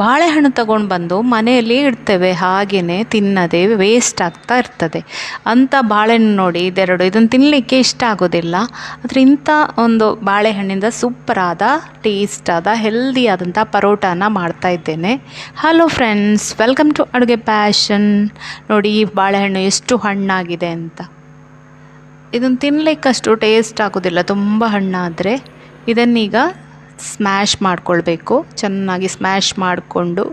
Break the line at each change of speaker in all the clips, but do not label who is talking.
ಬಾಳೆಹಣ್ಣು ತಗೊಂಡು ಬಂದು ಮನೆಯಲ್ಲಿ ಇಡ್ತೇವೆ, ಹಾಗೆಯೇ ತಿನ್ನದೆ ವೇಸ್ಟ್ ಆಗ್ತಾ ಇರ್ತದೆ. ಅಂಥ ಬಾಳೆಹಣ್ಣು ನೋಡಿ ಇದೆರಡು, ಇದನ್ನು ತಿನ್ನಲಿಕ್ಕೆ ಇಷ್ಟ ಆಗೋದಿಲ್ಲ. ಆದರೆ ಇಂಥ ಒಂದು ಬಾಳೆಹಣ್ಣಿಂದ ಸೂಪರಾದ ಟೇಸ್ಟಾದ ಹೆಲ್ದಿ ಆದಂಥ ಪರೋಟಾನ ಮಾಡ್ತಾ ಇದ್ದೇನೆ. ಹಲೋ ಫ್ರೆಂಡ್ಸ್, ವೆಲ್ಕಮ್ ಟು ಅಡುಗೆ ಪ್ಯಾಷನ್. ನೋಡಿ ಈ ಬಾಳೆಹಣ್ಣು ಎಷ್ಟು ಹಣ್ಣಾಗಿದೆ ಅಂತ. ಇದನ್ನು ತಿನ್ನಲಿಕ್ಕಷ್ಟು ಟೇಸ್ಟ್ ಆಗೋದಿಲ್ಲ ತುಂಬ ಹಣ್ಣಾದರೆ. ಇದನ್ನೀಗ ಸ್ಮ್ಯಾಶ್ ಮಾಡಿಕೊಳ್ಬೇಕು. ಚೆನ್ನಾಗಿ ಸ್ಮ್ಯಾಶ್ ಮಾಡಿಕೊಂಡು,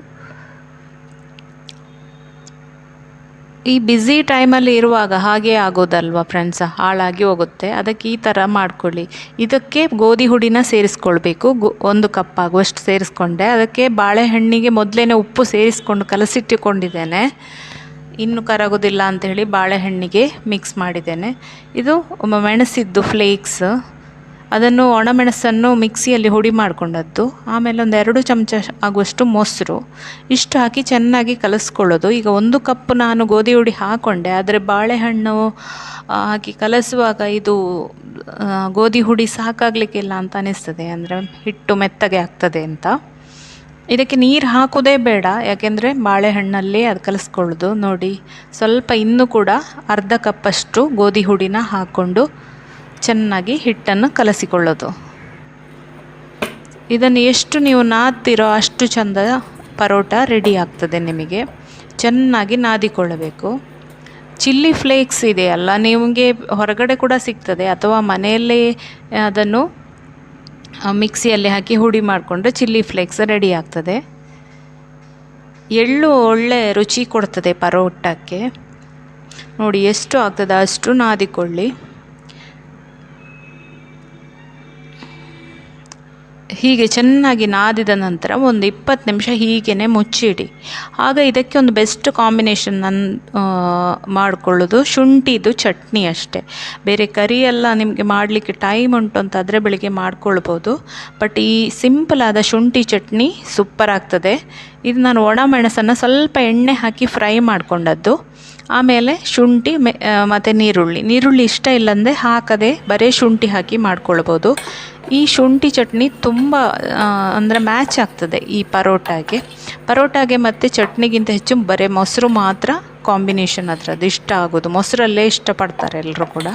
ಈ ಬ್ಯುಸಿ ಟೈಮಲ್ಲಿ ಇರುವಾಗ ಹಾಗೇ ಆಗೋದಲ್ವ ಫ್ರೆಂಡ್ಸ್, ಹಾಳಾಗಿ ಹೋಗುತ್ತೆ. ಅದಕ್ಕೆ ಈ ಥರ ಮಾಡ್ಕೊಳ್ಳಿ. ಇದಕ್ಕೆ ಗೋಧಿ ಹುಡಿನ ಸೇರಿಸ್ಕೊಳ್ಬೇಕು. 1 ಕಪ್ ಆಗುವಷ್ಟು ಸೇರಿಸ್ಕೊಂಡೆ. ಅದಕ್ಕೆ ಬಾಳೆಹಣ್ಣಿಗೆ ಮೊದಲೇ ಉಪ್ಪು ಸೇರಿಸ್ಕೊಂಡು ಕಲಸಿಟ್ಟುಕೊಂಡಿದ್ದೇನೆ. ಇನ್ನು ಕರಗೋದಿಲ್ಲ ಅಂಥೇಳಿ ಬಾಳೆಹಣ್ಣಿಗೆ ಮಿಕ್ಸ್ ಮಾಡಿದ್ದೇನೆ. ಇದು ಮೆಣಸಿದ್ದು ಫ್ಲೇಕ್ಸ್, ಅದನ್ನು ಒಣಮೆಣಸನ್ನು ಮಿಕ್ಸಿಯಲ್ಲಿ ಹುಡಿ ಮಾಡಿಕೊಂಡದ್ದು. ಆಮೇಲೆ 2 ಚಮಚ ಆಗುವಷ್ಟು ಮೊಸರು, ಇಷ್ಟು ಹಾಕಿ ಚೆನ್ನಾಗಿ ಕಲಿಸ್ಕೊಳ್ಳೋದು. ಈಗ 1 ಕಪ್ ನಾನು ಗೋಧಿ ಹುಡಿ ಹಾಕ್ಕೊಂಡೆ, ಆದರೆ ಬಾಳೆಹಣ್ಣು ಹಾಕಿ ಕಲಸುವಾಗ ಇದು ಗೋಧಿ ಹುಡಿ ಸಾಕಾಗಲಿಕ್ಕಿಲ್ಲ ಅಂತ ಅನಿಸ್ತದೆ, ಅಂದರೆ ಹಿಟ್ಟು ಮೆತ್ತಗೆ ಆಗ್ತದೆ ಅಂತ. ಇದಕ್ಕೆ ನೀರು ಹಾಕೋದೇ ಬೇಡ, ಯಾಕೆಂದರೆ ಬಾಳೆಹಣ್ಣಲ್ಲಿ ಅದು ಕಲಿಸ್ಕೊಳ್ಳೋದು. ನೋಡಿ, ಸ್ವಲ್ಪ ಇನ್ನೂ ಕೂಡ ಅರ್ಧ ಕಪ್ಪಷ್ಟು ಗೋಧಿ ಹುಡಿನ ಹಾಕ್ಕೊಂಡು ಚೆನ್ನಾಗಿ ಹಿಟ್ಟನ್ನು ಕಲಸಿಕೊಳ್ಳೋದು. ಇದನ್ನು ಎಷ್ಟು ನೀವು ನಾದ್ತಿರೋ ಅಷ್ಟು ಚಂದ ಪರೋಟ ರೆಡಿ ಆಗ್ತದೆ ನಿಮಗೆ. ಚೆನ್ನಾಗಿ ನಾದಿಕೊಳ್ಳಬೇಕು. ಚಿಲ್ಲಿ ಫ್ಲೇಕ್ಸ್ ಇದೆಯಲ್ಲ, ನಿಮಗೆ ಹೊರಗಡೆ ಕೂಡ ಸಿಗ್ತದೆ, ಅಥವಾ ಮನೆಯಲ್ಲೇ ಅದನ್ನು ಮಿಕ್ಸಿಯಲ್ಲಿ ಹಾಕಿ ಹುಡಿ ಮಾಡಿಕೊಂಡ್ರೆ ಚಿಲ್ಲಿ ಫ್ಲೇಕ್ಸ್ ರೆಡಿ ಆಗ್ತದೆ. ಎಳ್ಳು ಒಳ್ಳೆ ರುಚಿ ಕೊಡ್ತದೆ ಪರೋಟಕ್ಕೆ. ನೋಡಿ ಎಷ್ಟು ಆಗ್ತದೆ ಅಷ್ಟು ನಾದಿಕೊಳ್ಳಿ. ಹೀಗೆ ಚೆನ್ನಾಗಿ ನಾದಿದ ನಂತರ ಒಂದು 20 ನಿಮಿಷ ಹೀಗೇ ಮುಚ್ಚಿಡಿ. ಆಗ ಇದಕ್ಕೆ ಒಂದು ಬೆಸ್ಟ್ ಕಾಂಬಿನೇಷನ್ ಮಾಡಿಕೊಳ್ಳೋದು ಶುಂಠಿದು ಚಟ್ನಿ ಅಷ್ಟೇ. ಬೇರೆ ಕರಿ ಎಲ್ಲ ನಿಮಗೆ ಮಾಡಲಿಕ್ಕೆ ಟೈಮ್ ಉಂಟು ಅಂತಾದರೆ ಬೆಳಿಗ್ಗೆ ಮಾಡ್ಕೊಳ್ಬೋದು. ಬಟ್ ಈ ಸಿಂಪಲ್ ಆದ ಶುಂಠಿ ಚಟ್ನಿ ಸೂಪರ್ ಆಗ್ತದೆ. ಇದು ನಾನು ಒಣ ಮೆಣಸನ್ನು ಸ್ವಲ್ಪ ಎಣ್ಣೆ ಹಾಕಿ ಫ್ರೈ ಮಾಡಿಕೊಂಡದ್ದು. ಆಮೇಲೆ ಶುಂಠಿ ಮತ್ತು ನೀರುಳ್ಳಿ ಇಷ್ಟ ಇಲ್ಲಂದರೆ ಹಾಕದೆ ಬರೀ ಶುಂಠಿ ಹಾಕಿ ಮಾಡ್ಕೊಳ್ಬೋದು. ಈ ಶುಂಠಿ ಚಟ್ನಿ ತುಂಬ ಅಂದರೆ ಮ್ಯಾಚ್ ಆಗ್ತದೆ ಈ ಪರೋಟಾಗೆ ಮತ್ತು ಚಟ್ನಿಗಿಂತ ಹೆಚ್ಚು ಬರೀ ಮೊಸರು ಮಾತ್ರ ಕಾಂಬಿನೇಷನ್ ಅದರದ್ದು ಇಷ್ಟ ಆಗೋದು. ಮೊಸರಲ್ಲೇ ಇಷ್ಟಪಡ್ತಾರೆ ಎಲ್ಲರೂ ಕೂಡ.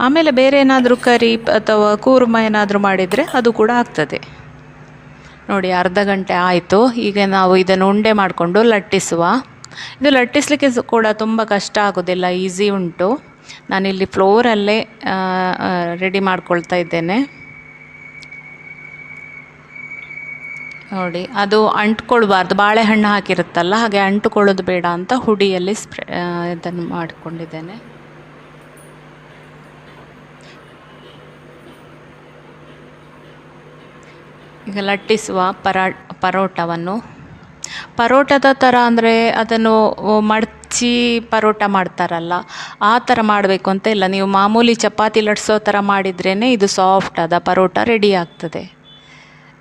ಆಮೇಲೆ ಬೇರೆ ಏನಾದರೂ ಕರಿ ಅಥವಾ ಕೂರ್ಮ ಏನಾದರೂ ಮಾಡಿದರೆ ಅದು ಕೂಡ ಆಗ್ತದೆ. ನೋಡಿ, ಅರ್ಧ ಗಂಟೆ ಆಯಿತು. ಈಗ ನಾವು ಇದನ್ನು ಉಂಡೆ ಮಾಡಿಕೊಂಡು ಲಟ್ಟಿಸುವ. ಇದು ಲಟ್ಟಿಸಲಿಕ್ಕೆ ಕೂಡ ತುಂಬ ಕಷ್ಟ ಆಗೋದಿಲ್ಲ, ಈಸಿ ಉಂಟು. ನಾನಿಲ್ಲಿ ಫ್ಲೋರಲ್ಲೇ ರೆಡಿ ಮಾಡ್ಕೊಳ್ತಾ ಇದ್ದೇನೆ. ನೋಡಿ, ಅದು ಅಂಟ್ಕೊಳ್ಬಾರ್ದು, ಬಾಳೆಹಣ್ಣು ಹಾಕಿರುತ್ತಲ್ಲ, ಹಾಗೆ ಅಂಟುಕೊಳ್ಳೋದು ಬೇಡ ಅಂತ ಹುಡಿಯಲ್ಲಿ ಇದನ್ನು ಮಾಡಿಕೊಂಡಿದ್ದೇನೆ. ಈಗ ಲಟ್ಟಿಸುವ ಪರೋಟವನ್ನು ಪರೋಟದ ಥರ, ಅಂದರೆ ಅದನ್ನು ಮಡಚಿ ಪರೋಟ ಮಾಡ್ತಾರಲ್ಲ ಆ ಥರ ಮಾಡಬೇಕು ಅಂತ ಇಲ್ಲ. ನೀವು ಮಾಮೂಲಿ ಚಪಾತಿ ಲಟ್ಸೋ ಥರ ಮಾಡಿದ್ರೇ ಇದು ಸಾಫ್ಟ್ ಆದ ಪರೋಟ ರೆಡಿ ಆಗ್ತದೆ.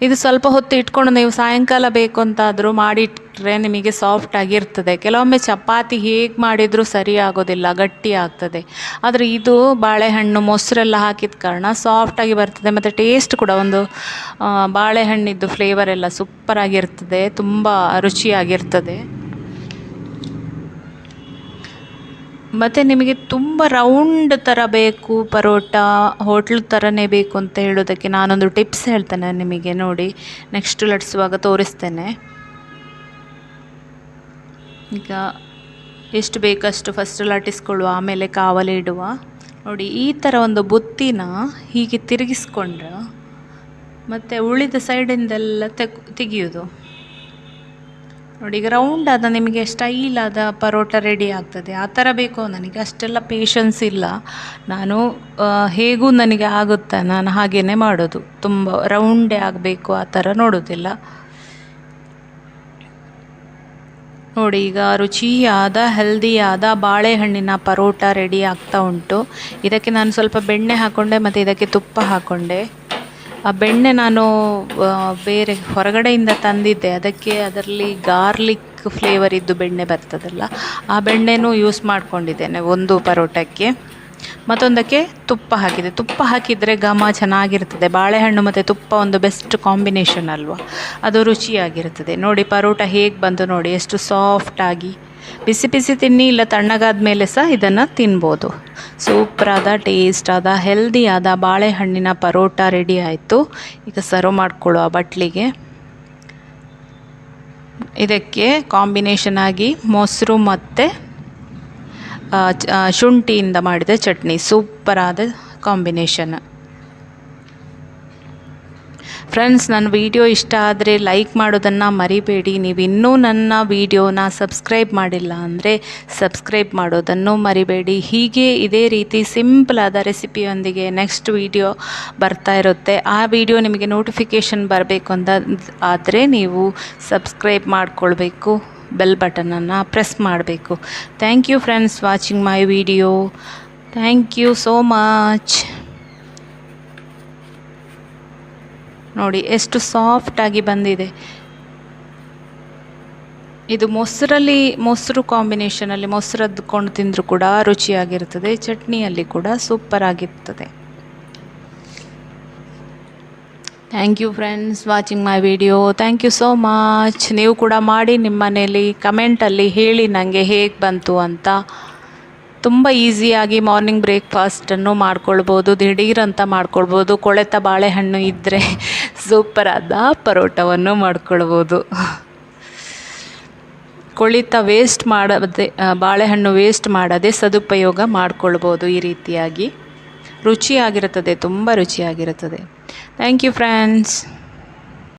ಇದು ಸ್ವಲ್ಪ ಹೊತ್ತು ಇಟ್ಕೊಂಡು ನೀವು ಸಾಯಂಕಾಲ ಬೇಕು ಅಂತಾದರೂ ಮಾಡಿಟ್ರೆ ನಿಮಗೆ ಸಾಫ್ಟ್ ಆಗಿರ್ತದೆ. ಕೆಲವೊಮ್ಮೆ ಚಪಾತಿ ಹೇಗೆ ಮಾಡಿದರೂ ಸರಿ ಆಗೋದಿಲ್ಲ, ಗಟ್ಟಿ ಆಗ್ತದೆ. ಆದರೆ ಇದು ಬಾಳೆಹಣ್ಣು ಮೊಸರೆಲ್ಲ ಹಾಕಿದ ಕಾರಣ ಸಾಫ್ಟಾಗಿ ಬರ್ತದೆ. ಮತ್ತು ಟೇಸ್ಟ್ ಕೂಡ ಒಂದು ಬಾಳೆಹಣ್ಣಿದ್ದು ಫ್ಲೇವರ್ ಎಲ್ಲ ಸೂಪರಾಗಿರ್ತದೆ, ತುಂಬ ರುಚಿಯಾಗಿರ್ತದೆ. ಮತ್ತು ನಿಮಗೆ ತುಂಬ ರೌಂಡ್ ಥರ ಬೇಕು ಪರೋಟ, ಹೋಟ್ಲ್ ಥರನೇ ಬೇಕು ಅಂತ ಹೇಳೋದಕ್ಕೆ ನಾನೊಂದು ಟಿಪ್ಸ್ ಹೇಳ್ತೇನೆ ನಿಮಗೆ. ನೋಡಿ, ನೆಕ್ಸ್ಟ್ ಲಟ್ಸುವಾಗ ತೋರಿಸ್ತೇನೆ. ಈಗ ಎಷ್ಟು ಬೇಕಷ್ಟು ಫಸ್ಟ್ ಲಟ್ಟಿಸ್ಕೊಳ್ಳುವ, ಆಮೇಲೆ ಕಾವಲಿಡುವ. ನೋಡಿ, ಈ ಥರ ಒಂದು ಬುತ್ತಿನ ಹೀಗೆ ತಿರುಗಿಸ್ಕೊಂಡ್ರೆ ಮತ್ತು ಉಳಿದ ಸೈಡಿಂದೆಲ್ಲ ತೆಗೆಯೋದು. ನೋಡಿ, ಈಗ ರೌಂಡ್ ಆದ ನಿಮಗೆ ಸ್ಟೈಲ್ ಆದ ಪರೋಟ ರೆಡಿ ಆಗ್ತದೆ. ಆ ಥರ ಬೇಕು. ನನಗೆ ಅಷ್ಟೆಲ್ಲ ಪೇಷನ್ಸ್ ಇಲ್ಲ. ನಾನು ಹೇಗೂ ನನಗೆ ಆಗುತ್ತೆ, ನಾನು ಹಾಗೇ ಮಾಡೋದು. ತುಂಬ ರೌಂಡೇ ಆಗಬೇಕು ಆ ಥರ ನೋಡೋದಿಲ್ಲ. ನೋಡಿ, ಈಗ ರುಚಿಯಾದ ಹೆಲ್ದಿಯಾದ ಬಾಳೆಹಣ್ಣಿನ ಪರೋಟ ರೆಡಿ ಆಗ್ತಾ ಉಂಟು. ಇದಕ್ಕೆ ನಾನು ಸ್ವಲ್ಪ ಬೆಣ್ಣೆ ಹಾಕ್ಕೊಂಡೆ ಮತ್ತು ಇದಕ್ಕೆ ತುಪ್ಪ ಹಾಕ್ಕೊಂಡೆ. ಆ ಬೆಣ್ಣೆ ನಾನು ಬೇರೆ ಹೊರಗಡೆಯಿಂದ ತಂದಿದ್ದೆ, ಅದರಲ್ಲಿ ಗಾರ್ಲಿಕ್ ಫ್ಲೇವರ್ ಇದ್ದು ಬೆಣ್ಣೆ ಬರ್ತದಲ್ಲ, ಆ ಬೆಣ್ಣೆನೂ ಯೂಸ್ ಮಾಡ್ಕೊಂಡಿದ್ದೇನೆ ಒಂದು ಪರೋಟಕ್ಕೆ. ಮತ್ತೊಂದಕ್ಕೆ ತುಪ್ಪ ಹಾಕಿದೆ. ತುಪ್ಪ ಹಾಕಿದರೆ ಘಮ ಚೆನ್ನಾಗಿರ್ತದೆ. ಬಾಳೆಹಣ್ಣು ಮತ್ತು ತುಪ್ಪ ಒಂದು ಬೆಸ್ಟ್ ಕಾಂಬಿನೇಷನ್ ಅಲ್ವಾ, ಅದು ರುಚಿಯಾಗಿರ್ತದೆ. ನೋಡಿ ಪರೋಟ ಹೇಗೆ ಬಂದು ನೋಡಿ, ಎಷ್ಟು ಸಾಫ್ಟಾಗಿ. ಬಿಸಿ ಬಿಸಿ ತಿನ್ನಿ, ಇಲ್ಲ ತಣ್ಣಗಾದ ಮೇಲೆ ಸಹ ಇದನ್ನು ತಿನ್ಬೋದು. ಸೂಪರಾದ, ಟೇಸ್ಟಾದ, ಹೆಲ್ದಿಯಾದ ಬಾಳೆಹಣ್ಣಿನ ಪರೋಟ ರೆಡಿ ಆಯಿತು. ಈಗ ಸರ್ವ್ ಮಾಡ್ಕೊಳ್ಳೋ ಆ ಬಟ್ಲಿಗೆ. ಇದಕ್ಕೆ ಕಾಂಬಿನೇಷನ್ ಆಗಿ ಮೊಸರು ಮತ್ತು ಶುಂಠಿಯಿಂದ ಮಾಡಿದ ಚಟ್ನಿ, ಸೂಪರಾದ ಕಾಂಬಿನೇಷನ್. ಫ್ರೆಂಡ್ಸ್, ನನ್ನ ವಿಡಿಯೋ ಇಷ್ಟ ಆದರೆ ಲೈಕ್ ಮಾಡೋದನ್ನು ಮರಿಬೇಡಿ. ನೀವು ಇನ್ನೂ ನನ್ನ ವಿಡಿಯೋನ ಸಬ್ಸ್ಕ್ರೈಬ್ ಮಾಡಿಲ್ಲ ಅಂದರೆ ಸಬ್ಸ್ಕ್ರೈಬ್ ಮಾಡೋದನ್ನು ಮರಿಬೇಡಿ. ಹೀಗೆ ಇದೇ ರೀತಿ ಸಿಂಪಲಾದ ರೆಸಿಪಿಯೊಂದಿಗೆ ನೆಕ್ಸ್ಟ್ ವಿಡಿಯೋ ಬರ್ತಾ ಇರುತ್ತೆ. ಆ ವಿಡಿಯೋ ನಿಮಗೆ ನೋಟಿಫಿಕೇಷನ್ ಬರಬೇಕು ಆದರೆ ನೀವು ಸಬ್ಸ್ಕ್ರೈಬ್ ಮಾಡಿಕೊಳ್ಬೇಕು, ಬೆಲ್ ಬಟನನ್ನು ಪ್ರೆಸ್ ಮಾಡಬೇಕು. Thank you friends watching my video. Thank you so much. ನೋಡಿ ಎಷ್ಟು ಸಾಫ್ಟಾಗಿ ಬಂದಿದೆ. ಇದು ಮೊಸರು ಕಾಂಬಿನೇಷನಲ್ಲಿ ಮೊಸರು ಅದ್ಕೊಂಡು ತಿಂದರೂ ಕೂಡ ರುಚಿಯಾಗಿರ್ತದೆ. ಚಟ್ನಿಯಲ್ಲಿ ಕೂಡ ಸೂಪರ್ ಆಗಿರ್ತದೆ. Thank you friends watching my video. Thank you so much. ನೀವು ಕೂಡ ಮಾಡಿ ನಿಮ್ಮ ಮನೇಲಿ ಕಮೆಂಟಲ್ಲಿ ಹೇಳಿ ನನಗೆ ಹೇಗೆ ಬಂತು ಅಂತ. ತುಂಬ ಈಸಿಯಾಗಿ ಮಾರ್ನಿಂಗ್ ಬ್ರೇಕ್ಫಾಸ್ಟನ್ನು ಮಾಡ್ಕೊಳ್ಬೋದು, ದಿಢೀರಂತ ಮಾಡ್ಕೊಳ್ಬೋದು. ಕೊಳೆತ ಬಾಳೆಹಣ್ಣು ಇದ್ದರೆ ಸೂಪರಾದ ಪರೋಟವನ್ನು ಮಾಡ್ಕೊಳ್ಬೋದು. ಬಾಳೆಹಣ್ಣು ವೇಸ್ಟ್ ಮಾಡದೆ ಸದುಪಯೋಗ ಮಾಡ್ಕೊಳ್ಬೋದು. ಈ ರೀತಿಯಾಗಿ ರುಚಿಯಾಗಿರುತ್ತದೆ, ತುಂಬ ರುಚಿಯಾಗಿರುತ್ತದೆ. Thank you friends.